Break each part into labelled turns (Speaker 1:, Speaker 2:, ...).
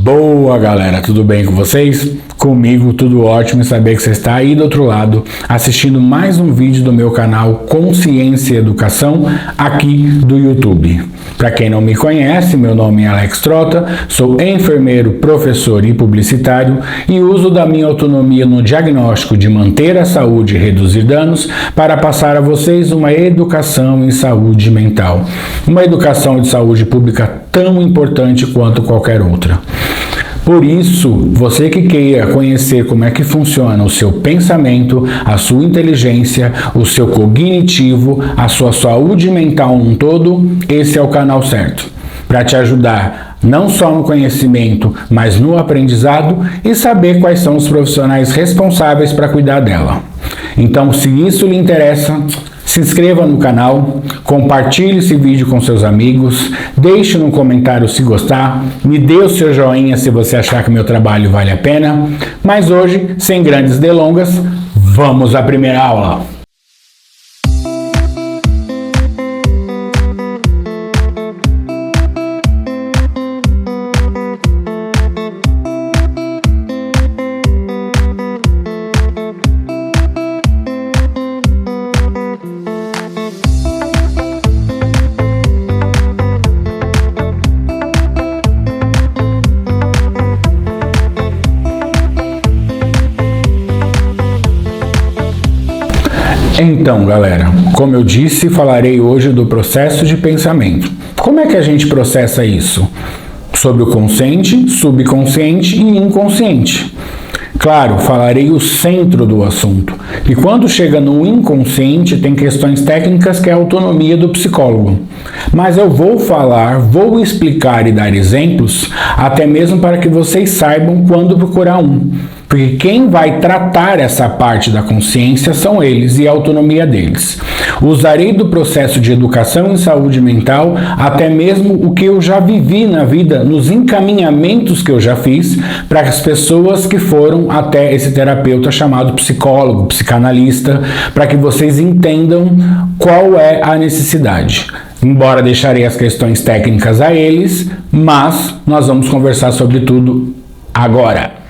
Speaker 1: Boa, galera, tudo bem com vocês? Comigo tudo ótimo e saber que você está aí do outro lado assistindo mais um vídeo do meu canal Consciência e Educação aqui do YouTube. Para quem não me conhece, meu nome é Alex Trota, sou enfermeiro, professor e publicitário e uso da minha autonomia no diagnóstico de manter a saúde e reduzir danos para passar a vocês uma educação em saúde mental. Uma educação de saúde pública tão importante quanto qualquer outra. Por isso, você que queira conhecer como é que funciona o seu pensamento, a sua inteligência, o seu cognitivo, a sua saúde mental num todo, esse é o canal certo. Para te ajudar não só no conhecimento, mas no aprendizado e saber quais são os profissionais responsáveis para cuidar dela. Então, se isso lhe interessa, se inscreva no canal, compartilhe esse vídeo com seus amigos, deixe no comentário se gostar, me dê o seu joinha se você achar que meu trabalho vale a pena. Mas hoje, sem grandes delongas, vamos à primeira aula. Então, galera, como eu disse, falarei hoje do processo de pensamento. Como é que a gente processa isso? Sobre o consciente, subconsciente e inconsciente. Claro, falarei o centro do assunto. E quando chega no inconsciente, tem questões técnicas que é a autonomia do psicólogo. Mas eu vou explicar e dar exemplos, até mesmo para que vocês saibam quando procurar um. Porque quem vai tratar essa parte da consciência são eles e a autonomia deles. Usarei do processo de educação em saúde mental, até mesmo o que eu já vivi na vida, nos encaminhamentos que eu já fiz para as pessoas que foram até esse terapeuta chamado psicólogo, psicanalista, para que vocês entendam qual é a necessidade. Embora deixarei as questões técnicas a eles, mas nós vamos conversar sobre tudo agora.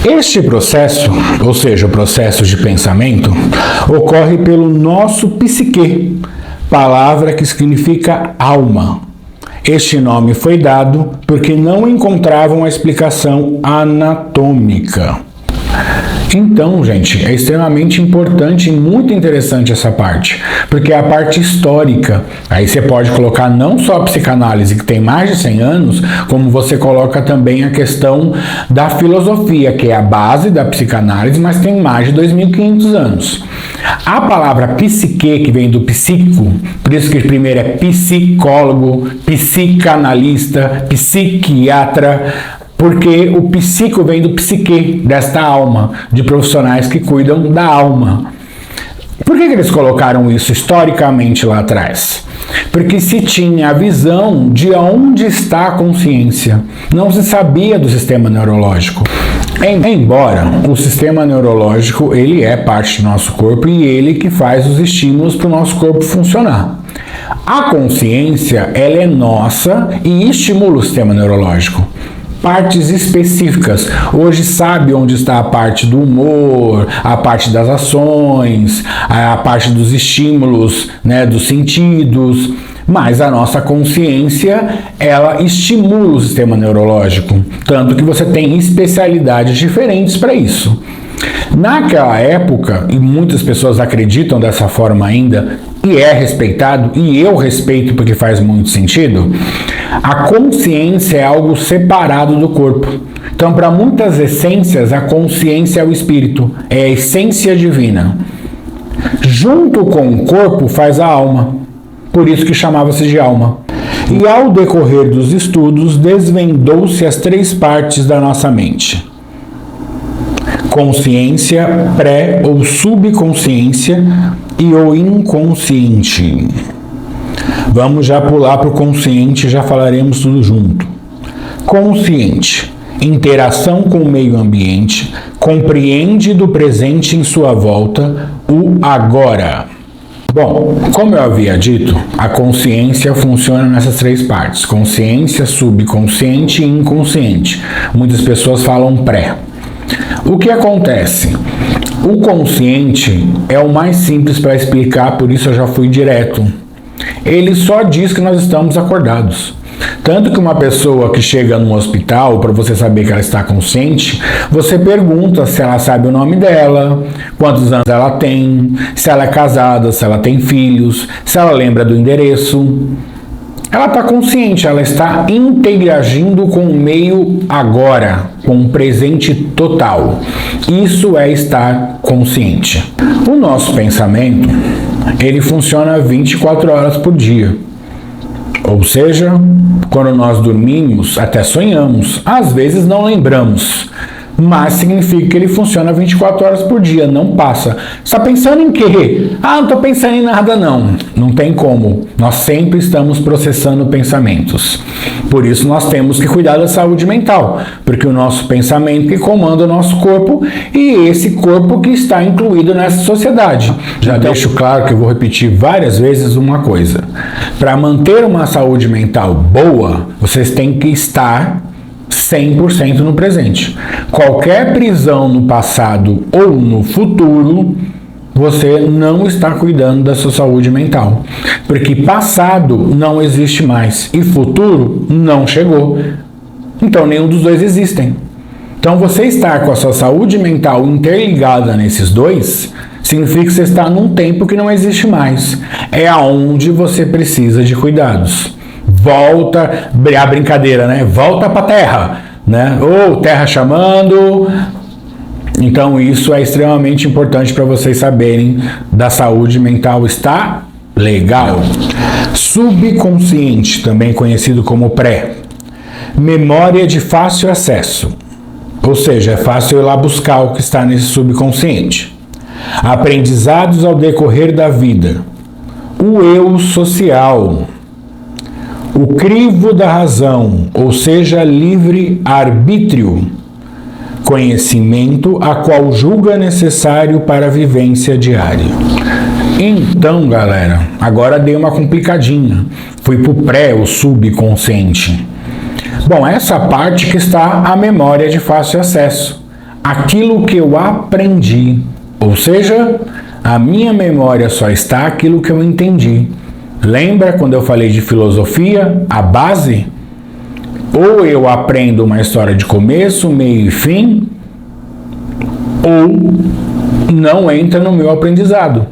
Speaker 1: Este processo, ou seja, o processo de pensamento, ocorre pelo nosso psique, palavra que significa alma. Este nome foi dado porque não encontravam a explicação anatômica. Então, gente, é extremamente importante e muito interessante essa parte, porque é a parte histórica. Aí você pode colocar não só a psicanálise, que tem mais de 100 anos, como você coloca também a questão da filosofia, que é a base da psicanálise, mas tem mais de 2.500 anos. A palavra psique, que vem do psíquico, por isso que primeiro é psicólogo, psicanalista, psiquiatra, porque o psico vem do psique, desta alma, de profissionais que cuidam da alma. Por que eles colocaram isso historicamente lá atrás? Porque se tinha a visão de onde está a consciência. Não se sabia do sistema neurológico. Embora o sistema neurológico ele é parte do nosso corpo e ele que faz os estímulos para o nosso corpo funcionar. A consciência ela é nossa e estimula o sistema neurológico. Partes específicas. Hoje sabe onde está a parte do humor, a parte das ações, a parte dos estímulos, né, dos sentidos, mas a nossa consciência, ela estimula o sistema neurológico, tanto que você tem especialidades diferentes para isso. Naquela época, e muitas pessoas acreditam dessa forma ainda, e é respeitado, e eu respeito porque faz muito sentido, a consciência é algo separado do corpo. Então, para muitas essências, a consciência é o espírito, é a essência divina. Junto com o corpo faz a alma, por isso que chamava-se de alma. E ao decorrer dos estudos, desvendou-se as 3 partes da nossa mente. Consciência, pré ou subconsciência e o inconsciente. Vamos já pular para o consciente, já falaremos tudo junto. Consciente, interação com o meio ambiente, compreende do presente em sua volta o agora. Bom, como eu havia dito, a consciência funciona nessas três partes: consciência, subconsciente e inconsciente. Muitas pessoas falam pré. O que acontece? O consciente é o mais simples para explicar, por isso eu já fui direto. Ele só diz que nós estamos acordados. Tanto que uma pessoa que chega num hospital, para você saber que ela está consciente, você pergunta se ela sabe o nome dela, quantos anos ela tem, se ela é casada, se ela tem filhos, se ela lembra do endereço. Ela está consciente, ela está interagindo com o meio agora, com o presente total. Isso é estar consciente. O nosso pensamento, ele funciona 24 horas por dia. Ou seja, quando nós dormimos, até sonhamos, às vezes não lembramos, mas significa que ele funciona 24 horas por dia, não passa. Você está pensando em quê? Não estou pensando em nada não. Não tem como. Nós sempre estamos processando pensamentos. Por isso nós temos que cuidar da saúde mental, porque o nosso pensamento que comanda o nosso corpo e esse corpo que está incluído nessa sociedade. Já deixo claro que eu vou repetir várias vezes uma coisa. Para manter uma saúde mental boa, vocês têm que estar 100% no presente. Qualquer prisão no passado ou no futuro, você não está cuidando da sua saúde mental. Porque passado não existe mais e futuro não chegou. Então nenhum dos dois existem. Então você estar com a sua saúde mental interligada nesses dois, significa que você está num tempo que não existe mais. É aonde você precisa de cuidados. Volta, a brincadeira, né? Volta para a terra, né? Ou terra chamando. Então isso é extremamente importante para vocês saberem da saúde mental. Está legal. Subconsciente, também conhecido como pré. Memória de fácil acesso. Ou seja, é fácil ir lá buscar o que está nesse subconsciente. Aprendizados ao decorrer da vida. O eu social. O crivo da razão, ou seja, livre-arbítrio, conhecimento a qual julga necessário para a vivência diária. Então, galera, agora dei uma complicadinha. Fui para o pré, o subconsciente. Bom, essa parte que está a memória de fácil acesso. Aquilo que eu aprendi, ou seja, a minha memória só está aquilo que eu entendi. Lembra quando eu falei de filosofia, a base? Ou eu aprendo uma história de começo, meio e fim, ou não entra no meu aprendizado.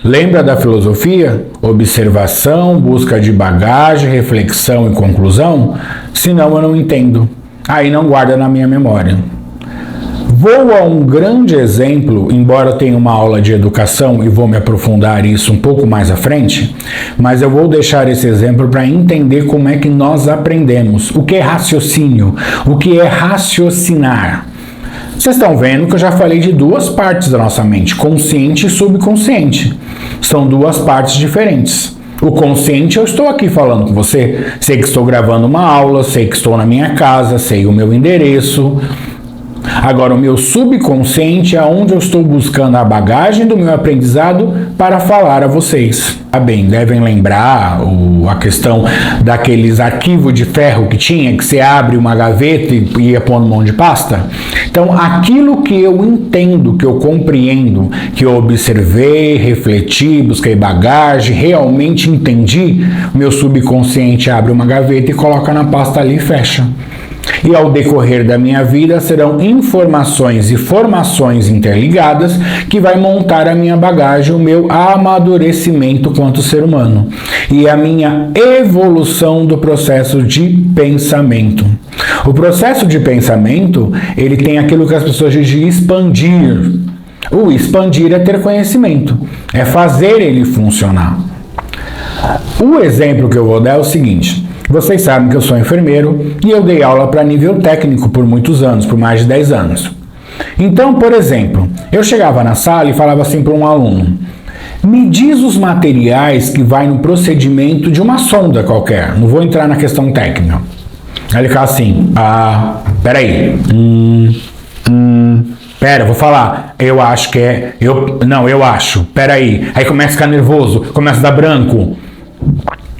Speaker 1: Lembra da filosofia? Observação, busca de bagagem, reflexão e conclusão? Senão eu não entendo. Aí não guarda na minha memória. Vou a um grande exemplo, embora eu tenha uma aula de educação e vou me aprofundar isso um pouco mais à frente, mas eu vou deixar esse exemplo para entender como é que nós aprendemos. O que é raciocínio? O que é raciocinar? Vocês estão vendo que eu já falei de duas partes da nossa mente, consciente e subconsciente. São duas partes diferentes. O consciente, eu estou aqui falando com você, sei que estou gravando uma aula, sei que estou na minha casa, sei o meu endereço. Agora, o meu subconsciente é onde eu estou buscando a bagagem do meu aprendizado para falar a vocês. Tá bem, devem lembrar a questão daqueles arquivos de ferro que tinha, que você abre uma gaveta e ia pôr no mão de pasta? Então, aquilo que eu entendo, que eu compreendo, que eu observei, refleti, busquei bagagem, realmente entendi, meu subconsciente abre uma gaveta e coloca na pasta ali e fecha. E ao decorrer da minha vida serão informações e formações interligadas que vai montar a minha bagagem, o meu amadurecimento quanto ser humano e a minha evolução do processo de pensamento. O processo de pensamento, ele tem aquilo que as pessoas dizem de expandir. O expandir é ter conhecimento, é fazer ele funcionar. O exemplo que eu vou dar é o seguinte: vocês sabem que eu sou enfermeiro e eu dei aula para nível técnico por muitos anos, por mais de 10 anos. Então, por exemplo, eu chegava na sala e falava assim para um aluno: me diz os materiais que vai no procedimento de uma sonda qualquer, não vou entrar na questão técnica. Aí ele ficava assim: peraí, vou falar, eu acho que é, eu acho, peraí. Aí começa a ficar nervoso, começa a dar branco.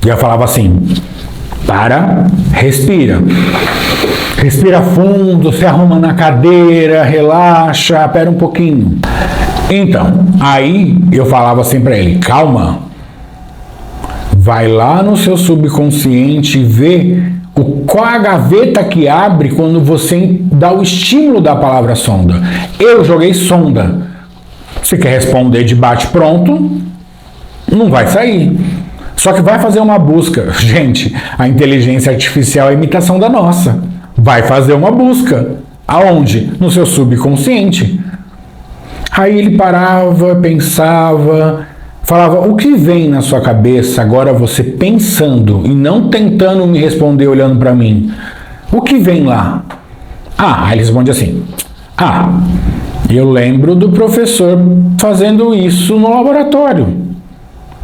Speaker 1: E eu falava assim, para, respira. Respira fundo, se arruma na cadeira, relaxa, espera um pouquinho. Então, aí eu falava assim para ele, calma, vai lá no seu subconsciente e vê qual a gaveta que abre quando você dá o estímulo da palavra sonda. Eu joguei sonda. Você quer responder de bate-pronto? Não vai sair. Só que vai fazer uma busca. Gente, a inteligência artificial é imitação da nossa. Vai fazer uma busca. Aonde? No seu subconsciente. Aí ele parava, pensava, falava, o que vem na sua cabeça agora você pensando e não tentando me responder olhando para mim? O que vem lá? Aí ele responde assim, eu lembro do professor fazendo isso no laboratório,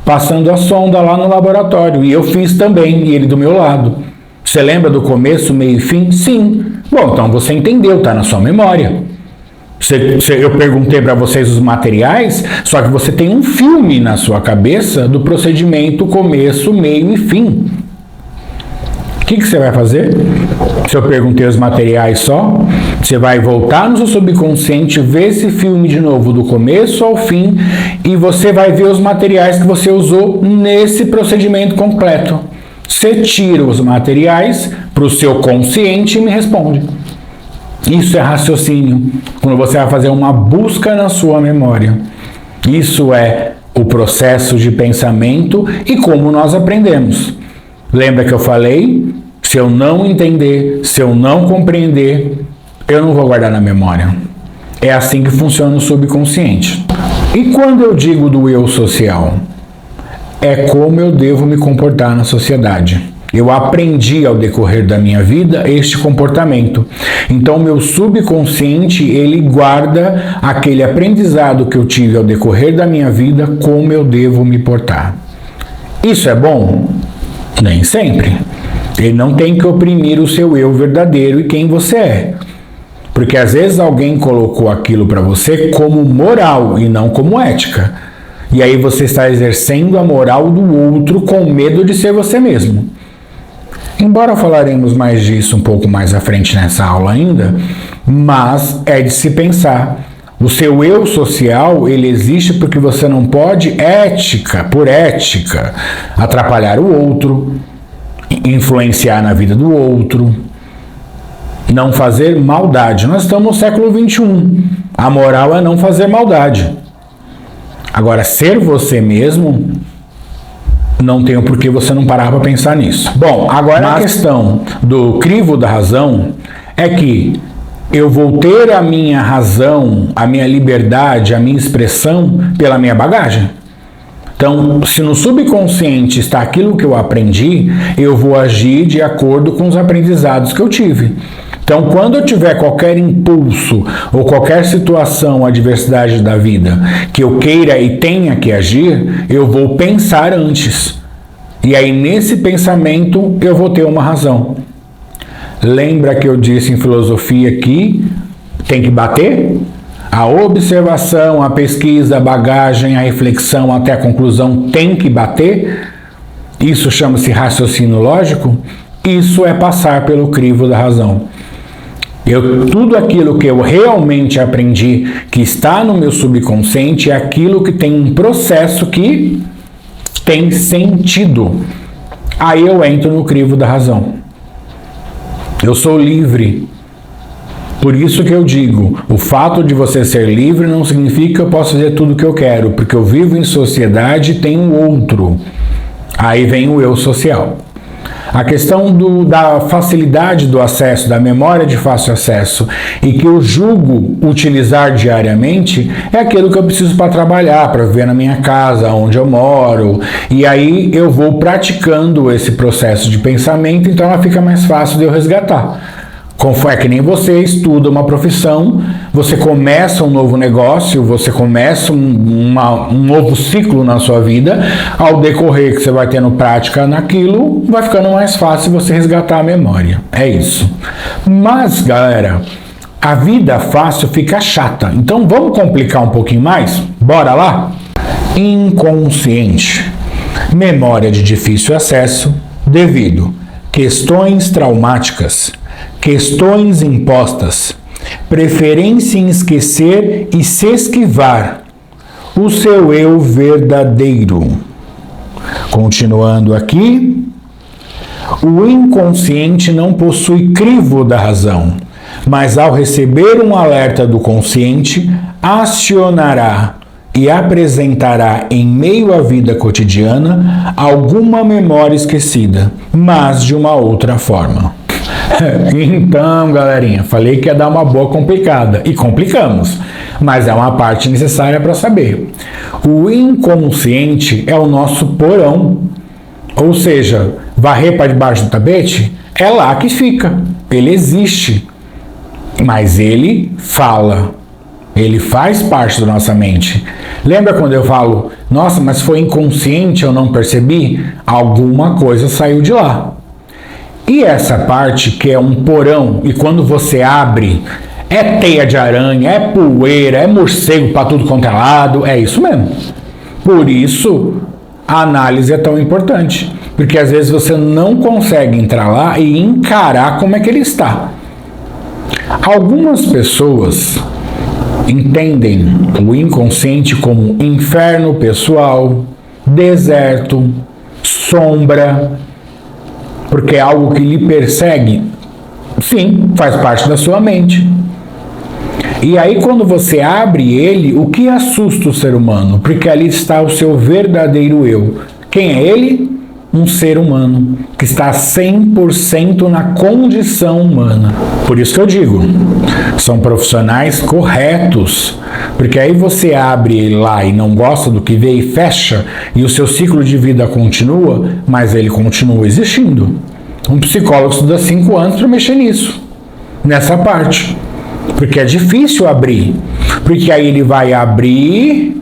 Speaker 1: passando a sonda lá no laboratório, e eu fiz também, e ele do meu lado. Você lembra do começo, meio e fim? Sim. Bom, então você entendeu, tá na sua memória. Eu perguntei para vocês os materiais, só que você tem um filme na sua cabeça do procedimento, começo, meio e fim. O que você vai fazer? Se eu perguntei os materiais só, você vai voltar no seu subconsciente, ver esse filme de novo do começo ao fim e você vai ver os materiais que você usou nesse procedimento completo. Você tira os materiais para o seu consciente e me responde. Isso é raciocínio, quando você vai fazer uma busca na sua memória. Isso é o processo de pensamento e como nós aprendemos. Lembra que eu falei? Se eu não entender, se eu não compreender, eu não vou guardar na memória. É assim que funciona o subconsciente. E quando eu digo do eu social? É como eu devo me comportar na sociedade. Eu aprendi ao decorrer da minha vida este comportamento. Então, meu subconsciente, ele guarda aquele aprendizado que eu tive ao decorrer da minha vida, como eu devo me portar. Isso é bom? Nem sempre. Ele não tem que oprimir o seu eu verdadeiro e quem você é. Porque às vezes alguém colocou aquilo para você como moral e não como ética. E aí você está exercendo a moral do outro com medo de ser você mesmo. Embora falaremos mais disso um pouco mais à frente nessa aula ainda, mas é de se pensar. O seu eu social, ele existe porque você não pode, por ética, atrapalhar o outro, influenciar na vida do outro, não fazer maldade. Nós estamos no século XXI. A moral é não fazer maldade. Agora, ser você mesmo, não tem o porquê você não parar para pensar nisso. Bom, agora a questão do crivo da razão é que eu vou ter a minha razão, a minha liberdade, a minha expressão pela minha bagagem. Então, se no subconsciente está aquilo que eu aprendi, eu vou agir de acordo com os aprendizados que eu tive. Então, quando eu tiver qualquer impulso ou qualquer situação, adversidade da vida, que eu queira e tenha que agir, eu vou pensar antes. E aí, nesse pensamento, eu vou ter uma razão. Lembra que eu disse em filosofia que tem que bater? A observação, a pesquisa, a bagagem, a reflexão até a conclusão tem que bater? Isso chama-se raciocínio lógico? Isso é passar pelo crivo da razão. Tudo aquilo que eu realmente aprendi, que está no meu subconsciente, é aquilo que tem um processo que tem sentido. Aí eu entro no crivo da razão. Eu sou livre. Por isso que eu digo, o fato de você ser livre não significa que eu posso fazer tudo o que eu quero, porque eu vivo em sociedade e tenho outro. Aí vem o eu social. A questão da facilidade do acesso, da memória de fácil acesso e que eu julgo utilizar diariamente é aquilo que eu preciso para trabalhar, para viver na minha casa, onde eu moro. E aí eu vou praticando esse processo de pensamento, então ela fica mais fácil de eu resgatar. É que nem você estuda uma profissão, você começa um novo negócio, você começa um novo ciclo na sua vida, ao decorrer que você vai tendo prática naquilo, vai ficando mais fácil você resgatar a memória. É isso. Mas, galera, a vida fácil fica chata. Então vamos complicar um pouquinho mais? Bora lá? Inconsciente. Memória de difícil acesso devido questões traumáticas, questões impostas, preferência em esquecer e se esquivar o seu eu verdadeiro. Continuando aqui, o inconsciente não possui crivo da razão, mas ao receber um alerta do consciente, acionará e apresentará em meio à vida cotidiana alguma memória esquecida, mas de uma outra forma. Então, galerinha, falei que ia dar uma boa complicada, e complicamos, mas é uma parte necessária para saber. O inconsciente é o nosso porão, ou seja, varrer para debaixo do tapete é lá que fica, ele existe, mas ele fala. Ele faz parte da nossa mente. Lembra quando eu falo, nossa, mas foi inconsciente, eu não percebi? Alguma coisa saiu de lá. E essa parte que é um porão, e quando você abre, é teia de aranha, é poeira, é morcego para tudo quanto é lado, é isso mesmo. Por isso, a análise é tão importante, porque às vezes você não consegue entrar lá e encarar como é que ele está. Algumas pessoas entendem o inconsciente como inferno pessoal, deserto, sombra, porque é algo que lhe persegue. Sim, faz parte da sua mente. E aí quando você abre ele, o que assusta o ser humano? Porque ali está o seu verdadeiro eu. Quem é ele? Um ser humano, que está 100% na condição humana. Por isso que eu digo, são profissionais corretos, porque aí você abre ele lá e não gosta do que vê e fecha, e o seu ciclo de vida continua, mas ele continua existindo. Um psicólogo estuda 5 anos para mexer nisso, nessa parte, porque é difícil abrir, porque aí ele vai abrir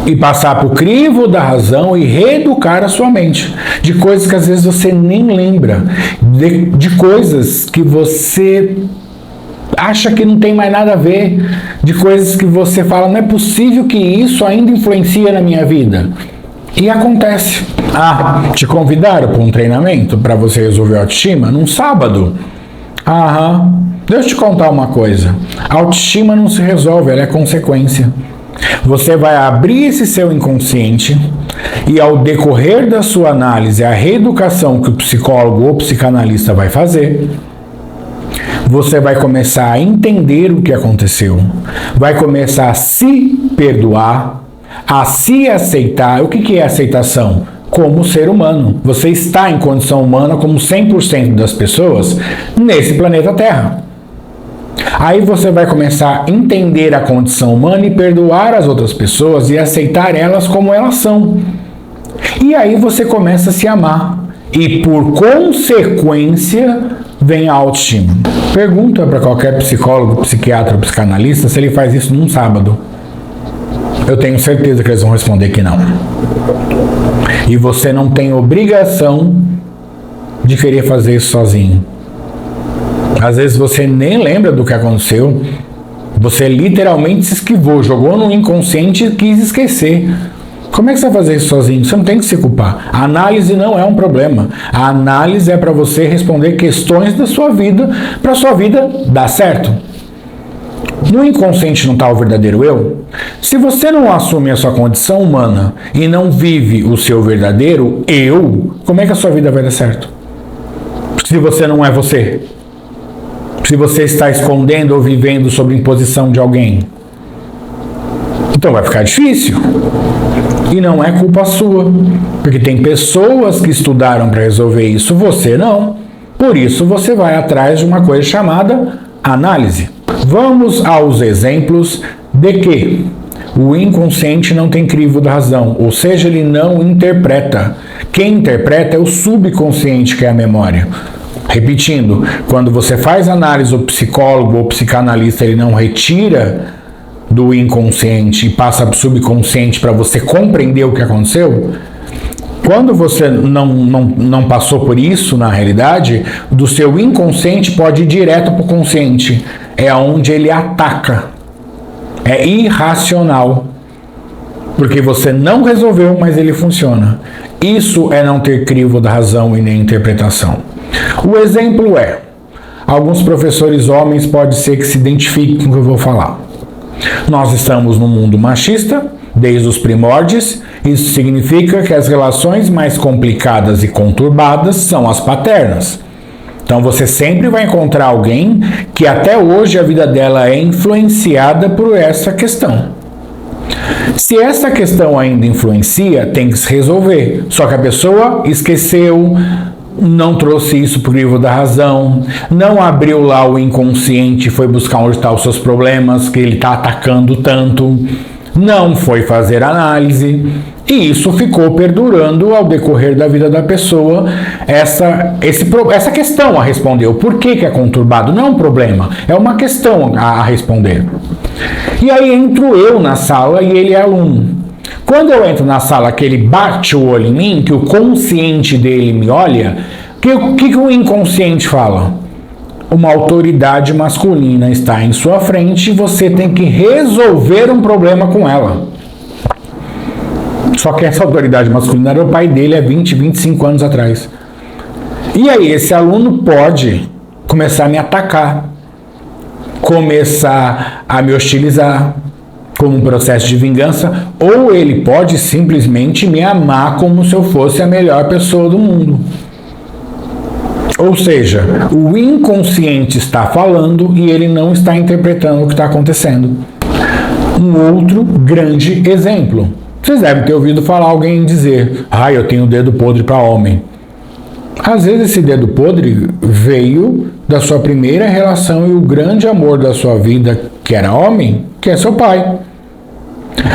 Speaker 1: e passar para o crivo da razão e reeducar a sua mente de coisas que às vezes você nem lembra, de coisas que você acha que não tem mais nada a ver, de coisas que você fala, não é possível que isso ainda influencia na minha vida. E acontece. Te convidaram para um treinamento para você resolver a autoestima num sábado? Deixa eu te contar uma coisa. A autoestima não se resolve, ela é consequência. Você vai abrir esse seu inconsciente e ao decorrer da sua análise, a reeducação que o psicólogo ou psicanalista vai fazer, você vai começar a entender o que aconteceu, vai começar a se perdoar, a se aceitar. O que é aceitação? Como ser humano. Você está em condição humana como 100% das pessoas nesse planeta Terra. Aí você vai começar a entender a condição humana e perdoar as outras pessoas e aceitar elas como elas são. E aí você começa a se amar. E por consequência vem a autoestima. Pergunta para qualquer psicólogo, psiquiatra ou psicanalista se ele faz isso num sábado. Eu tenho certeza que eles vão responder que não. E você não tem obrigação de querer fazer isso sozinho. Às vezes você nem lembra do que aconteceu, você literalmente se esquivou, jogou no inconsciente e quis esquecer. Como é que você vai fazer isso sozinho? Você não tem que se culpar. A análise não é um problema. A análise é para você responder questões da sua vida, para a sua vida dar certo. No inconsciente não está o verdadeiro eu? Se você não assume a sua condição humana e não vive o seu verdadeiro eu, como é que a sua vida vai dar certo? Se você não é você? Se você está escondendo ou vivendo sob imposição de alguém? Então vai ficar difícil. E não é culpa sua, porque tem pessoas que estudaram para resolver isso, você não. Por isso você vai atrás de uma coisa chamada análise. Vamos aos exemplos de que o inconsciente não tem crivo da razão, ou seja, ele não interpreta. Quem interpreta é o subconsciente, que é a memória. Repetindo, quando você faz análise, o psicólogo ou psicanalista ele não retira do inconsciente e passa para o subconsciente para você compreender o que aconteceu, Quando você não passou por isso na realidade, do seu inconsciente pode ir direto para o consciente. É onde ele ataca. É irracional. Porque você não resolveu, mas ele funciona. Isso é não ter crivo da razão e nem interpretação. O exemplo é, alguns professores homens pode ser que se identifiquem com o que eu vou falar. Nós estamos num mundo machista, desde os primórdios. Isso significa que as relações mais complicadas e conturbadas são as paternas. Então você sempre vai encontrar alguém que até hoje a vida dela é influenciada por essa questão. Se essa questão ainda influencia, tem que se resolver. Só que a pessoa esqueceu, não trouxe isso para o livro da razão, não abriu lá o inconsciente e foi buscar onde estão os seus problemas, que ele está atacando tanto, não foi fazer análise, e isso ficou perdurando ao decorrer da vida da pessoa, essa questão a responder. O porquê que é conturbado não é um problema, é uma questão a responder. E aí entro eu na sala e ele é aluno. Quando eu entro na sala que ele bate o olho em mim, que o consciente dele me olha, o que o inconsciente fala? Uma autoridade masculina está em sua frente e você tem que resolver um problema com ela. Só que essa autoridade masculina era o pai dele há 20, 25 anos atrás. E aí esse aluno pode começar a me atacar, começar a me hostilizar como um processo de vingança, ou ele pode simplesmente me amar como se eu fosse a melhor pessoa do mundo. Ou seja, o inconsciente está falando e ele não está interpretando o que está acontecendo. Um outro grande exemplo. Vocês devem ter ouvido falar alguém dizer: eu tenho dedo podre para homem. Às vezes esse dedo podre veio da sua primeira relação e o grande amor da sua vida, que era homem, que é seu pai.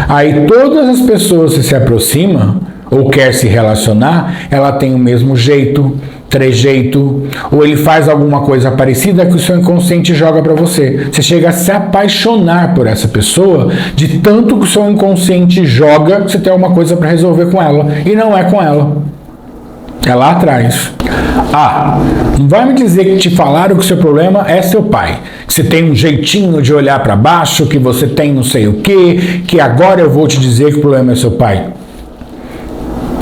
Speaker 1: Aí todas as pessoas que se aproximam ou quer se relacionar, ela tem o mesmo jeito, trejeito, ou ele faz alguma coisa parecida que o seu inconsciente joga para você. Você chega a se apaixonar por essa pessoa, de tanto que o seu inconsciente joga, você tem alguma coisa para resolver com ela, e não é com ela. É lá atrás. Não vai me dizer que te falaram que o seu problema é seu pai, que você tem um jeitinho de olhar para baixo, que você tem não sei o que agora eu vou te dizer que o problema é seu pai.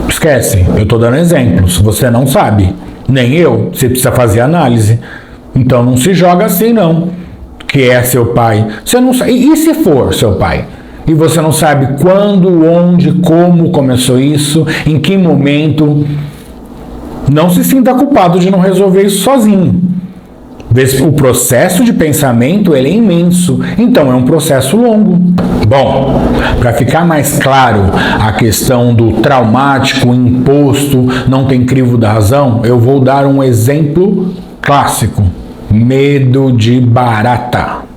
Speaker 1: Esquece, eu estou dando exemplos, você não sabe, nem eu, você precisa fazer análise. Então não se joga assim não, que é seu pai. Você não sabe. E se for seu pai? E você não sabe quando, onde, como começou isso, em que momento. Não se sinta culpado de não resolver isso sozinho. O processo de pensamento ele é imenso, então é um processo longo. Bom, para ficar mais claro a questão do traumático, imposto, não tem crivo da razão, eu vou dar um exemplo clássico: medo de barata.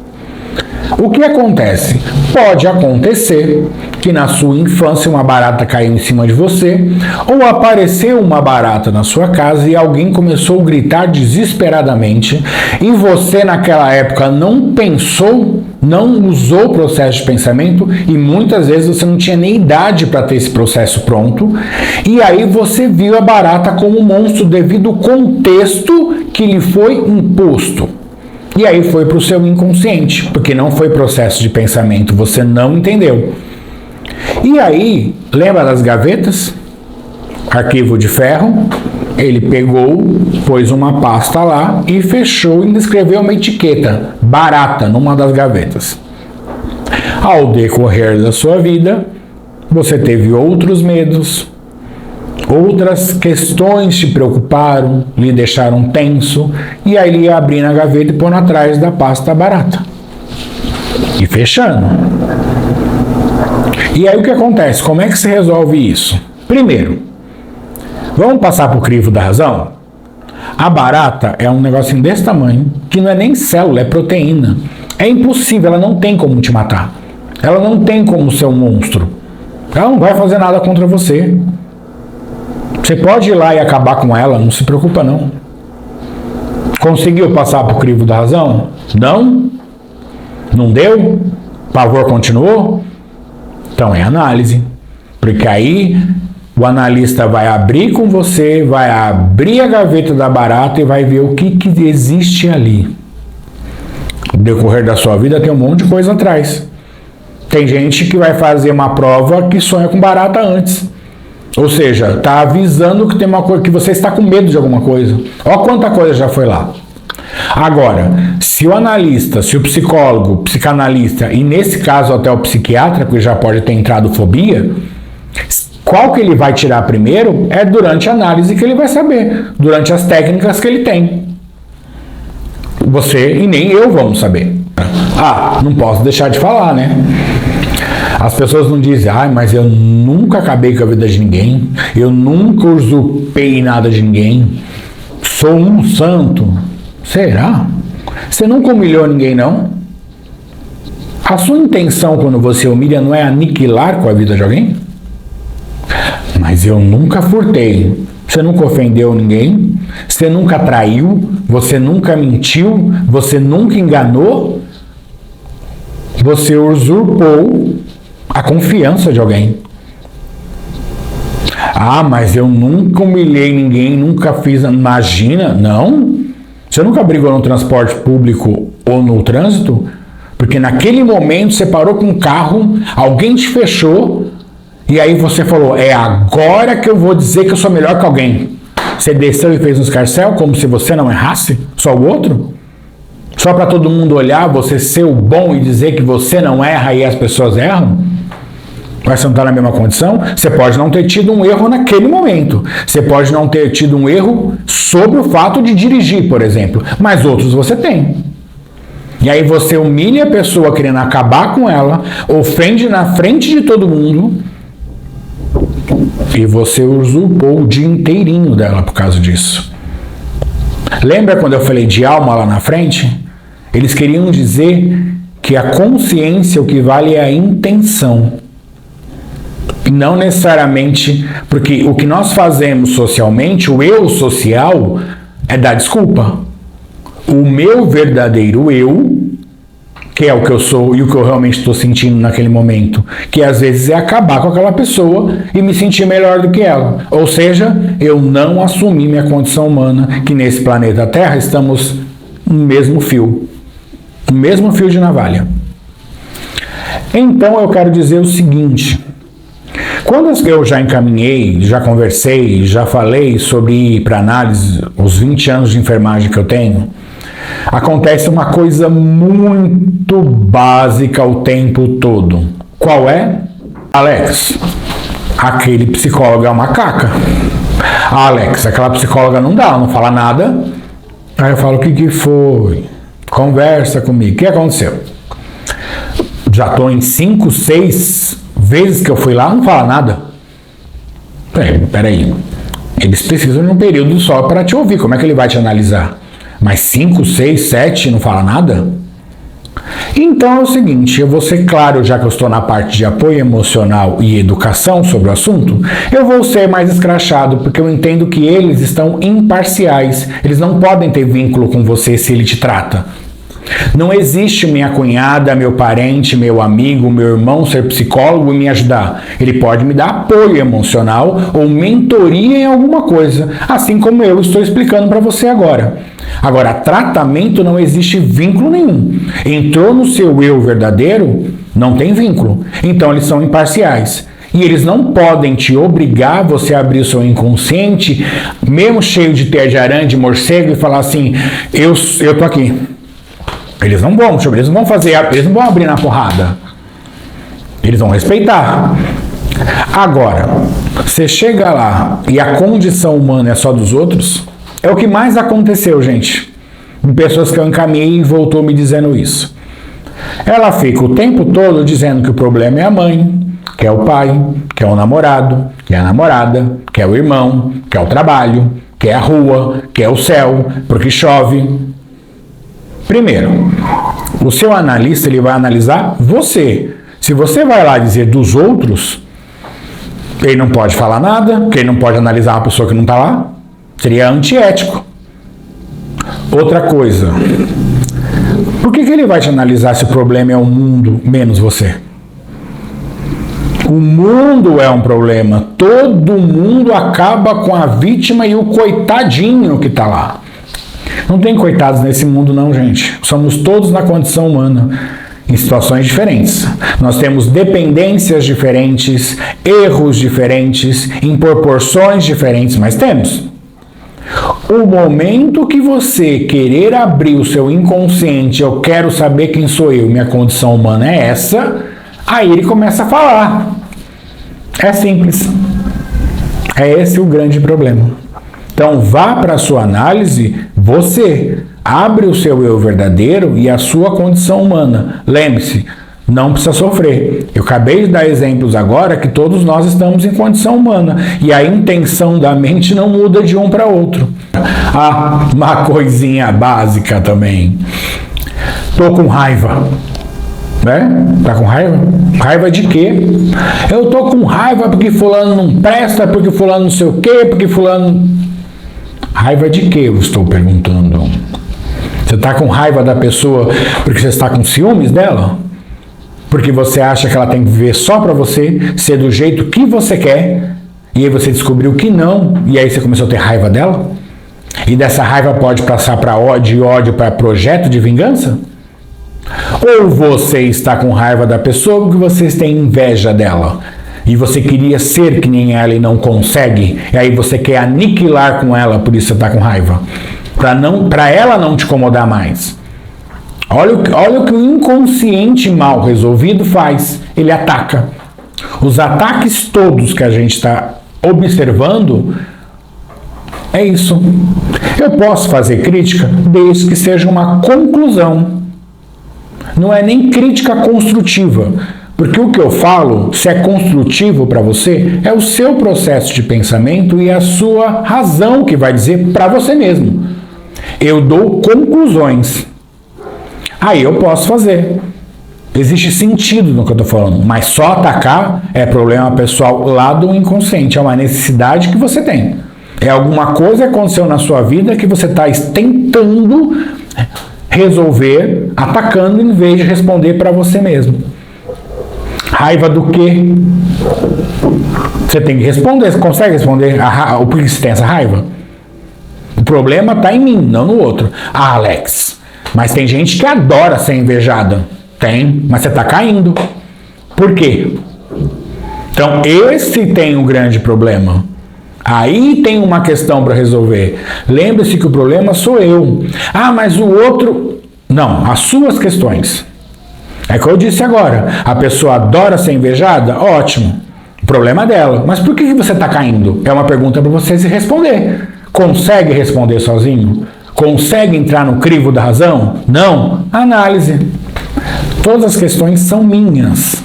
Speaker 1: O que acontece? Pode acontecer que na sua infância uma barata caiu em cima de você, ou apareceu uma barata na sua casa e alguém começou a gritar desesperadamente e você naquela época não pensou, não usou o processo de pensamento e muitas vezes você não tinha nem idade para ter esse processo pronto, e aí você viu a barata como um monstro devido ao contexto que lhe foi imposto. E aí foi para o seu inconsciente, porque não foi processo de pensamento, você não entendeu. E aí, lembra das gavetas? Arquivo de ferro, ele pegou, pôs uma pasta lá e fechou e escreveu uma etiqueta, barata, numa das gavetas. Ao decorrer da sua vida, você teve outros medos, outras questões te preocuparam, lhe deixaram tenso, e aí ele ia abrir na gaveta e pôr atrás da pasta barata. E fechando. E aí o que acontece? Como é que se resolve isso? Primeiro, vamos passar para o crivo da razão? A barata é um negocinho desse tamanho, que não é nem célula, é proteína. É impossível, ela não tem como te matar. Ela não tem como ser um monstro. Ela não vai fazer nada contra você. Você pode ir lá e acabar com ela, não se preocupa não. Conseguiu passar para o crivo da razão? Não? Não deu? O pavor continuou? Então é análise. Porque aí O analista vai abrir com você, vai abrir a gaveta da barata e vai ver o que existe ali. No decorrer da sua vida tem um monte de coisa atrás. Tem gente que vai fazer uma prova que sonha com barata antes. Ou seja, está avisando que tem uma coisa, que você está com medo de alguma coisa. Olha quanta coisa já foi lá. Agora, se o analista, se o psicólogo, psicanalista e nesse caso até o psiquiatra, que já pode ter entrado fobia, qual que ele vai tirar primeiro é durante a análise que ele vai saber, durante as técnicas que ele tem. Você e nem eu vamos saber. Não posso deixar de falar, né? As pessoas não dizem, mas eu nunca acabei com a vida de ninguém, eu nunca usurpei nada de ninguém, sou um santo. Será? Você nunca humilhou ninguém, não? A sua intenção quando você humilha não é aniquilar com a vida de alguém? Mas eu nunca furtei. Você nunca ofendeu ninguém? Você nunca traiu? Você nunca mentiu? Você nunca enganou? Você usurpou a confiança de alguém. Mas eu nunca humilhei ninguém, nunca fiz... Imagina, não? Você nunca brigou no transporte público ou no trânsito? Porque naquele momento você parou com um carro, alguém te fechou, e aí você falou, é agora que eu vou dizer que eu sou melhor que alguém. Você desceu e fez um escarcéu como se você não errasse, só o outro? Só para todo mundo olhar, você ser o bom e dizer que você não erra e as pessoas erram? Mas você não está na mesma condição? Você pode não ter tido um erro naquele momento. Você pode não ter tido um erro sobre o fato de dirigir, por exemplo. Mas outros você tem. E aí você humilha a pessoa querendo acabar com ela, ofende na frente de todo mundo, e você usurpou o dia inteirinho dela por causa disso. Lembra quando eu falei de alma lá na frente? Eles queriam dizer que a consciência, o que vale é a intenção. Não necessariamente, porque o que nós fazemos socialmente, o eu social, é dar desculpa. O meu verdadeiro eu, que é o que eu sou e o que eu realmente estou sentindo naquele momento, que às vezes é acabar com aquela pessoa e me sentir melhor do que ela. Ou seja, eu não assumi minha condição humana, que nesse planeta Terra estamos no mesmo fio de navalha. Então eu quero dizer o seguinte: quando eu já encaminhei, já conversei, já falei sobre ir para análise, os 20 anos de enfermagem que eu tenho, acontece uma coisa muito básica o tempo todo. Qual é? Alex, aquele psicólogo é uma caca. Alex, aquela psicóloga não dá, ela não fala nada. Aí eu falo, o que foi? Conversa comigo. O que aconteceu? Já estou em 5, 6 vezes que eu fui lá, não fala nada. Peraí. Eles precisam de um período só para te ouvir. Como é que ele vai te analisar? Mas 5, 6, 7 não fala nada? Então é o seguinte, eu vou ser claro, já que eu estou na parte de apoio emocional e educação sobre o assunto, eu vou ser mais escrachado, porque eu entendo que eles estão imparciais. Eles não podem ter vínculo com você se ele te trata. Não existe minha cunhada, meu parente, meu amigo, meu irmão ser psicólogo e me ajudar. Ele pode me dar apoio emocional ou mentoria em alguma coisa, assim como eu estou explicando para você agora. Agora, tratamento não existe vínculo nenhum. Entrou no seu eu verdadeiro, não tem vínculo. Então eles são imparciais. E eles não podem te obrigar você a abrir o seu inconsciente, mesmo cheio de teia de aranha, de morcego, e falar assim, eu tô aqui. Eles não vão fazer, eles não vão abrir na porrada. Eles vão respeitar. Agora, você chega lá e a condição humana é só dos outros, é o que mais aconteceu, gente. Em pessoas que eu encaminhei e voltou me dizendo isso. Ela fica o tempo todo dizendo que o problema é a mãe, que é o pai, que é o namorado, que é a namorada, que é o irmão, que é o trabalho, que é a rua, que é o céu, porque chove. Primeiro, o seu analista ele vai analisar você. Se você vai lá dizer dos outros, ele não pode falar nada, porque ele não pode analisar uma pessoa que não está lá. Seria antiético. Outra coisa, por que ele vai te analisar se o problema é o mundo menos você? O mundo é um problema. Todo mundo acaba com a vítima e o coitadinho que está lá. Não tem coitados nesse mundo não, gente. Somos todos na condição humana, em situações diferentes. Nós temos dependências diferentes, erros diferentes, em proporções diferentes, mas temos. O momento que você querer abrir o seu inconsciente, eu quero saber quem sou eu, minha condição humana é essa, aí ele começa a falar. É simples. É esse o grande problema. Então vá para a sua análise, você abre o seu eu verdadeiro e a sua condição humana. Lembre-se, não precisa sofrer. Eu acabei de dar exemplos agora que todos nós estamos em condição humana e a intenção da mente não muda de um para outro. Ah, uma coisinha básica também. Tô com raiva. Né? Tá com raiva? Raiva de quê? Eu tô com raiva porque fulano não presta, porque fulano não sei o quê, porque fulano... Raiva de quê? Eu estou perguntando. Você tá com raiva da pessoa porque você está com ciúmes dela? Porque você acha que ela tem que viver só pra você, ser do jeito que você quer, e aí você descobriu que não, e aí você começou a ter raiva dela? E dessa raiva pode passar para ódio e ódio para projeto de vingança? Ou você está com raiva da pessoa porque vocês têm inveja dela e você queria ser que nem ela e não consegue, e aí você quer aniquilar com ela, por isso você está com raiva, para ela não te incomodar mais. Olha o que o inconsciente mal resolvido faz, ele ataca. Os ataques todos que a gente está observando é isso. Eu posso fazer crítica desde que seja uma conclusão. Não é nem crítica construtiva, porque o que eu falo, se é construtivo para você, é o seu processo de pensamento e a sua razão que vai dizer para você mesmo. Eu dou conclusões. Aí eu posso fazer. Existe sentido no que eu estou falando, mas só atacar é problema pessoal lá do inconsciente, é uma necessidade que você tem. É alguma coisa que aconteceu na sua vida que você está tentando resolver, atacando em vez de responder para você mesmo. Raiva do quê? Você tem que responder. Você consegue responder o porquê você tem essa raiva? O problema está em mim, não no outro. Ah, Alex, mas tem gente que adora ser invejada. Tem, mas você está caindo. Por quê? Então, esse tem um grande problema. Aí tem uma questão para resolver. Lembre-se que o problema sou eu. Ah, mas o outro... Não, as suas questões. É o que eu disse agora. A pessoa adora ser invejada? Ótimo. O problema é dela. Mas por que você está caindo? É uma pergunta para você se responder. Consegue responder sozinho? Consegue entrar no crivo da razão? Não? Análise. Todas as questões são minhas.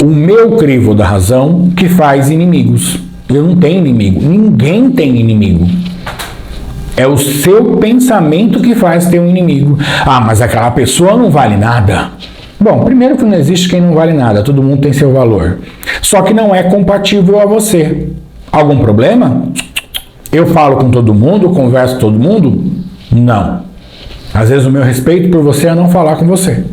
Speaker 1: O meu crivo da razão que faz inimigos. Eu não tenho inimigo. Ninguém tem inimigo. É o seu pensamento que faz ter um inimigo. Ah, mas aquela pessoa não vale nada. Bom, primeiro que não existe quem não vale nada. Todo mundo tem seu valor. Só que não é compatível a você. Algum problema? Eu falo com todo mundo, converso com todo mundo? Não. Às vezes o meu respeito por você é não falar com você.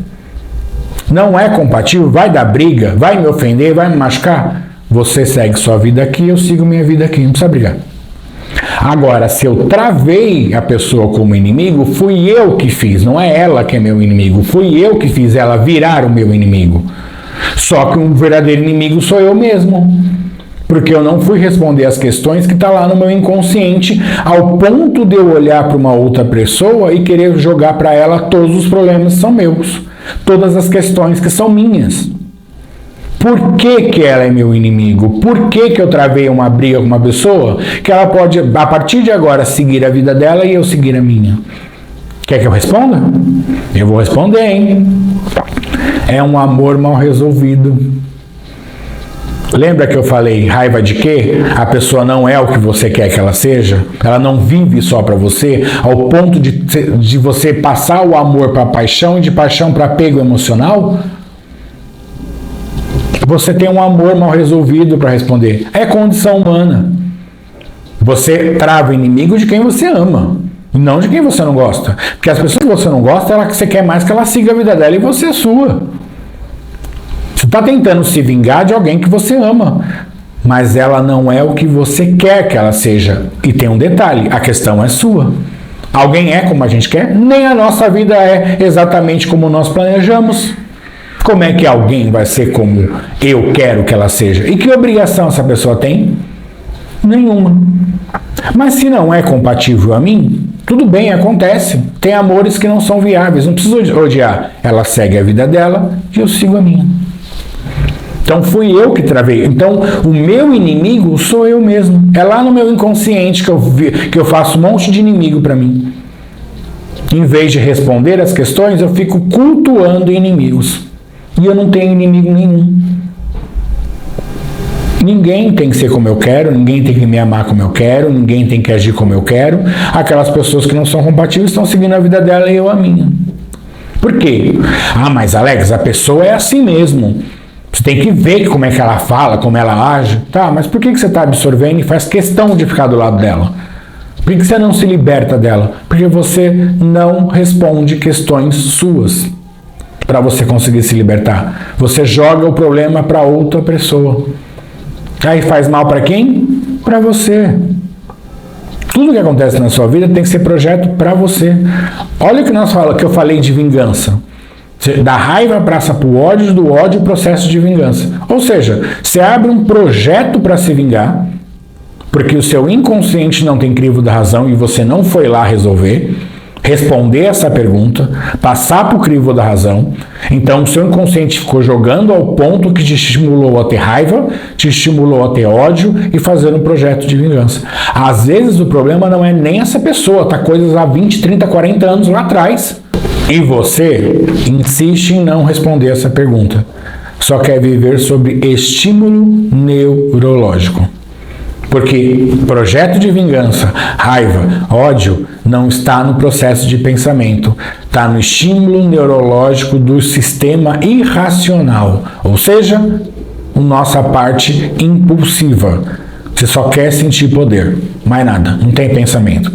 Speaker 1: Não é compatível? Vai dar briga? Vai me ofender? Vai me machucar? Você segue sua vida aqui, eu sigo minha vida aqui. Não precisa brigar. Agora, se eu travei a pessoa como inimigo, fui eu que fiz, não é ela que é meu inimigo, fui eu que fiz ela virar o meu inimigo. Só que um verdadeiro inimigo sou eu mesmo, porque eu não fui responder as questões que estão lá no meu inconsciente, ao ponto de eu olhar para uma outra pessoa e querer jogar para ela todos os problemas que são meus, todas as questões que são minhas. Por que que ela é meu inimigo? Por que que eu travei uma briga com uma pessoa que ela pode, a partir de agora, seguir a vida dela e eu seguir a minha? Quer que eu responda? Eu vou responder, hein? É um amor mal resolvido. Lembra que eu falei raiva de quê? A pessoa não é o que você quer que ela seja? Ela não vive só para você, ao ponto de você passar o amor para paixão e de paixão para apego emocional? Você tem um amor mal resolvido para responder. É condição humana. Você trava o inimigo de quem você ama, e não de quem você não gosta. Porque as pessoas que você não gosta, você quer mais que ela siga a vida dela e você é sua. Você está tentando se vingar de alguém que você ama, mas ela não é o que você quer que ela seja. E tem um detalhe, a questão é sua. Alguém é como a gente quer? Nem a nossa vida é exatamente como nós planejamos. Como é que alguém vai ser como eu quero que ela seja? E que obrigação essa pessoa tem? Nenhuma. Mas se não é compatível a mim, tudo bem, acontece. Tem amores que não são viáveis, não preciso odiar. Ela segue a vida dela e eu sigo a minha. Então fui eu que travei. Então o meu inimigo sou eu mesmo. É lá no meu inconsciente que eu faço um monte de inimigo para mim. Em vez de responder as questões, eu fico cultuando inimigos. E eu não tenho inimigo nenhum. Ninguém tem que ser como eu quero, ninguém tem que me amar como eu quero, ninguém tem que agir como eu quero. Aquelas pessoas que não são compatíveis estão seguindo a vida dela e eu a minha. Por quê? Ah, mas Alex, a pessoa é assim mesmo. Você tem que ver como é que ela fala, como ela age. Tá, mas por que você está absorvendo e faz questão de ficar do lado dela? Por que você não se liberta dela? Porque você não responde questões suas para você conseguir se libertar. Você joga o problema para outra pessoa. Aí faz mal para quem? Para você. Tudo que acontece na sua vida tem que ser projeto para você. Olha o que eu falei de vingança. Da raiva passa para o ódio, do ódio processo de vingança. Ou seja, você abre um projeto para se vingar, porque o seu inconsciente não tem crivo da razão e você não foi lá resolver, responder essa pergunta, passar para o crivo da razão. Então o seu inconsciente ficou jogando ao ponto que te estimulou a ter raiva, te estimulou a ter ódio e fazer um projeto de vingança. Às vezes o problema não é nem essa pessoa, tá coisas há 20, 30, 40 anos lá atrás. E você insiste em não responder essa pergunta. Só quer viver sobre estímulo neurológico. Porque projeto de vingança, raiva, ódio não está no processo de pensamento, está no estímulo neurológico do sistema irracional, ou seja, a nossa parte impulsiva. Você só quer sentir poder, mais nada, não tem pensamento.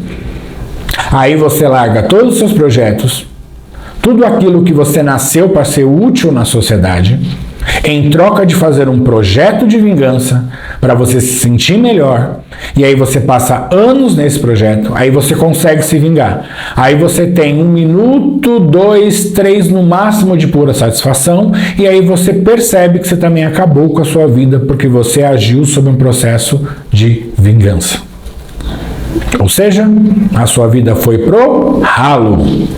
Speaker 1: Aí você larga todos os seus projetos, tudo aquilo que você nasceu para ser útil na sociedade, em troca de fazer um projeto de vingança para você se sentir melhor, e aí você passa anos nesse projeto, aí você consegue se vingar. Aí você tem 1 minuto, 2, 3 no máximo de pura satisfação, e aí você percebe que você também acabou com a sua vida porque você agiu sob um processo de vingança. Ou seja, a sua vida foi pro ralo.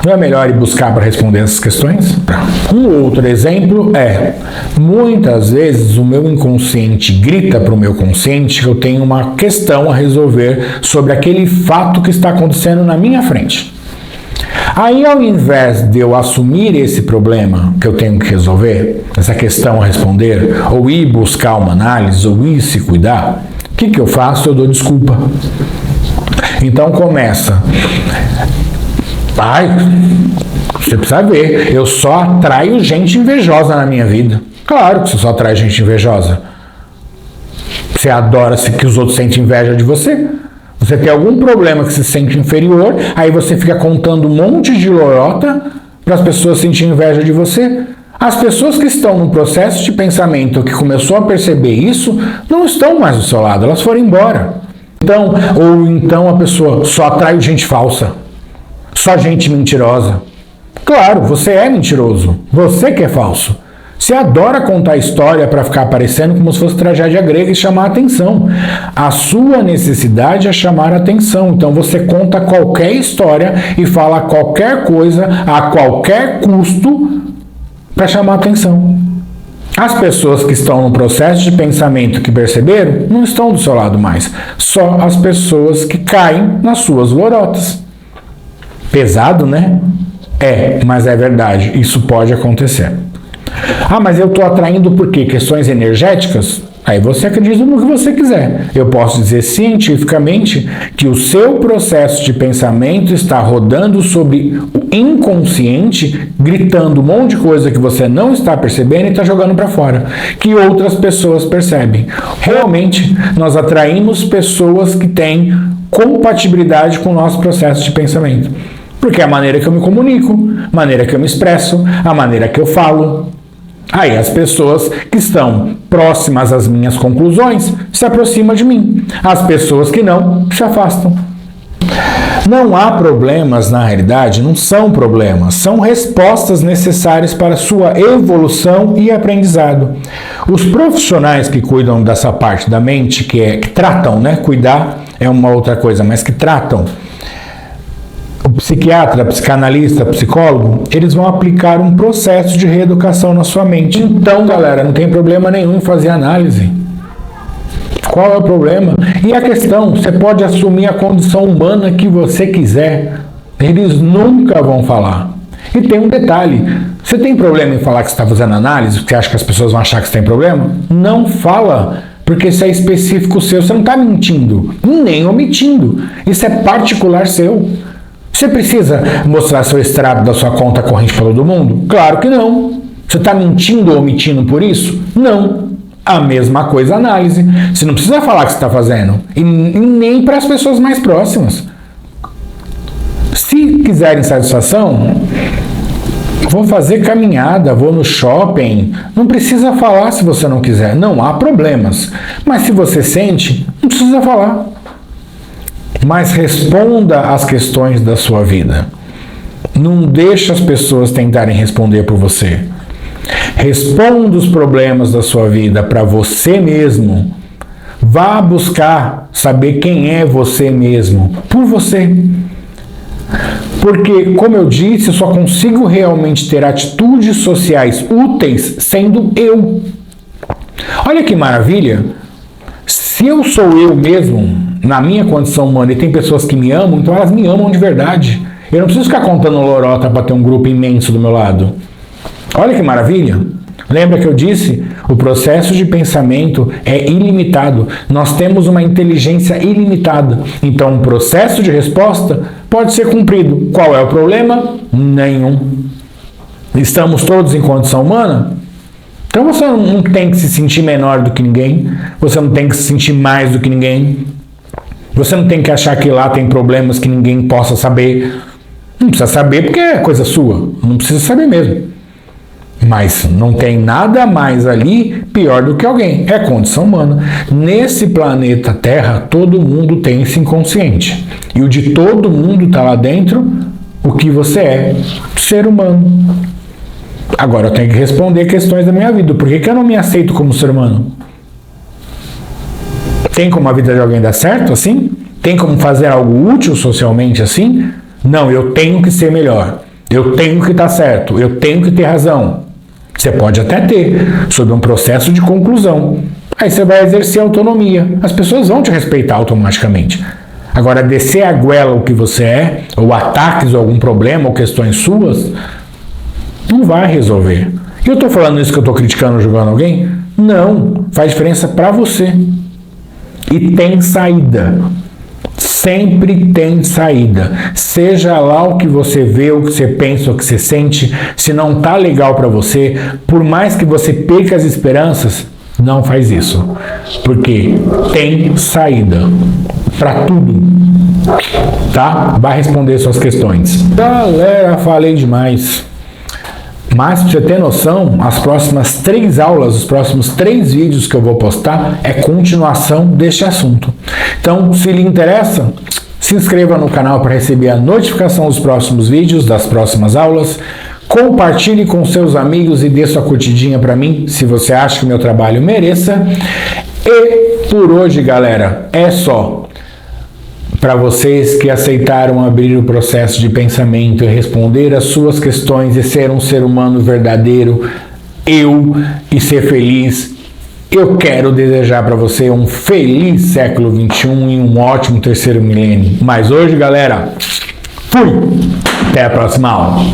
Speaker 1: Não é melhor ir buscar para responder essas questões? Um outro exemplo é, muitas vezes o meu inconsciente grita para o meu consciente que eu tenho uma questão a resolver sobre aquele fato que está acontecendo na minha frente. Aí, ao invés de eu assumir esse problema que eu tenho que resolver, essa questão a responder, ou ir buscar uma análise, ou ir se cuidar, o que eu faço? Eu dou desculpa. Então começa... Pai, você precisa ver, eu só atraio gente invejosa na minha vida. Claro que você só atrai gente invejosa. Você adora que os outros sentem inveja de você. Você tem algum problema que se sente inferior, aí você fica contando um monte de lorota para as pessoas sentirem inveja de você. As pessoas que estão no processo de pensamento que começou a perceber isso, não estão mais do seu lado, elas foram embora. Então a pessoa só atrai gente falsa. Só gente mentirosa. Claro, você é mentiroso. Você que é falso. Você adora contar história para ficar aparecendo como se fosse tragédia grega e chamar a atenção. A sua necessidade é chamar a atenção. Então você conta qualquer história e fala qualquer coisa a qualquer custo para chamar a atenção. As pessoas que estão no processo de pensamento que perceberam não estão do seu lado mais. Só as pessoas que caem nas suas lorotas. Pesado, né? É, mas é verdade. Isso pode acontecer. Ah, mas eu estou atraindo por quê? Questões energéticas? Aí você acredita no que você quiser. Eu posso dizer cientificamente que o seu processo de pensamento está rodando sobre o inconsciente, gritando um monte de coisa que você não está percebendo e está jogando para fora, que outras pessoas percebem. Realmente, nós atraímos pessoas que têm compatibilidade com o nosso processo de pensamento. Porque é a maneira que eu me comunico, a maneira que eu me expresso, a maneira que eu falo. Aí as pessoas que estão próximas às minhas conclusões se aproximam de mim. As pessoas que não, se afastam. Não há problemas na realidade, não são problemas, são respostas necessárias para sua evolução e aprendizado. Os profissionais que cuidam dessa parte da mente, que tratam, né? Cuidar é uma outra coisa, mas que tratam, o psiquiatra, psicanalista, psicólogo, eles vão aplicar um processo de reeducação na sua mente. Então, galera, não tem problema nenhum em fazer análise. Qual é o problema? E a questão, você pode assumir a condição humana que você quiser. Eles nunca vão falar. E tem um detalhe, você tem problema em falar que você está fazendo análise? Você acha que as pessoas vão achar que você tem problema? Não fala, porque isso é específico seu. Você não está mentindo, nem omitindo. Isso é particular seu. Você precisa mostrar seu extrato da sua conta corrente para todo mundo? Claro que não. Você está mentindo ou omitindo por isso? Não. A mesma coisa a análise. Você não precisa falar o que você está fazendo. E nem para as pessoas mais próximas. Se quiserem satisfação, vou fazer caminhada, vou no shopping. Não precisa falar se você não quiser. Não há problemas. Mas se você sente, não precisa falar. Mas responda às questões da sua vida. Não deixe as pessoas tentarem responder por você. Responda os problemas da sua vida para você mesmo. Vá buscar saber quem é você mesmo, por você. Porque, como eu disse, eu só consigo realmente ter atitudes sociais úteis sendo eu. Olha que maravilha! Se eu sou eu mesmo, na minha condição humana, e tem pessoas que me amam, então elas me amam de verdade. Eu não preciso ficar contando lorota para ter um grupo imenso do meu lado. Olha que maravilha! Lembra que eu disse? O processo de pensamento é ilimitado. Nós temos uma inteligência ilimitada. Então, o processo de resposta pode ser cumprido. Qual é o problema? Nenhum. Estamos todos em condição humana? Então você não tem que se sentir menor do que ninguém. Você não tem que se sentir mais do que ninguém. Você não tem que achar que lá tem problemas que ninguém possa saber. Não precisa saber porque é coisa sua. Não precisa saber mesmo. Mas não tem nada mais ali pior do que alguém. É condição humana. Nesse planeta Terra, todo mundo tem esse inconsciente. E o de todo mundo está lá dentro, o que você é, ser humano. Agora eu tenho que responder questões da minha vida. Por que eu não me aceito como ser humano? Tem como a vida de alguém dar certo assim? Tem como fazer algo útil socialmente assim? Não, eu tenho que ser melhor. Eu tenho que estar certo. Eu tenho que ter razão. Você pode até ter, sob um processo de conclusão. Aí você vai exercer autonomia. As pessoas vão te respeitar automaticamente. Agora, descer a goela o que você é, ou ataques ou algum problema, ou questões suas, não vai resolver. E eu estou falando isso que eu estou criticando ou julgando alguém? Não. Faz diferença para você. E tem saída. Sempre tem saída. Seja lá o que você vê, o que você pensa, o que você sente, se não tá legal para você, por mais que você perca as esperanças, não faz isso. Porque tem saída para tudo. Tá? Vai responder suas questões. Galera, falei demais. Mas, pra você ter noção, as próximas 3 aulas, os próximos 3 vídeos que eu vou postar é continuação deste assunto. Então, se lhe interessa, se inscreva no canal para receber a notificação dos próximos vídeos, das próximas aulas. Compartilhe com seus amigos e dê sua curtidinha para mim, se você acha que o meu trabalho mereça. E por hoje, galera, é só. Para vocês que aceitaram abrir o processo de pensamento e responder às suas questões e ser um ser humano verdadeiro, e ser feliz, eu quero desejar para você um feliz século XXI e um ótimo terceiro milênio. Mas hoje, galera, fui! Até a próxima aula!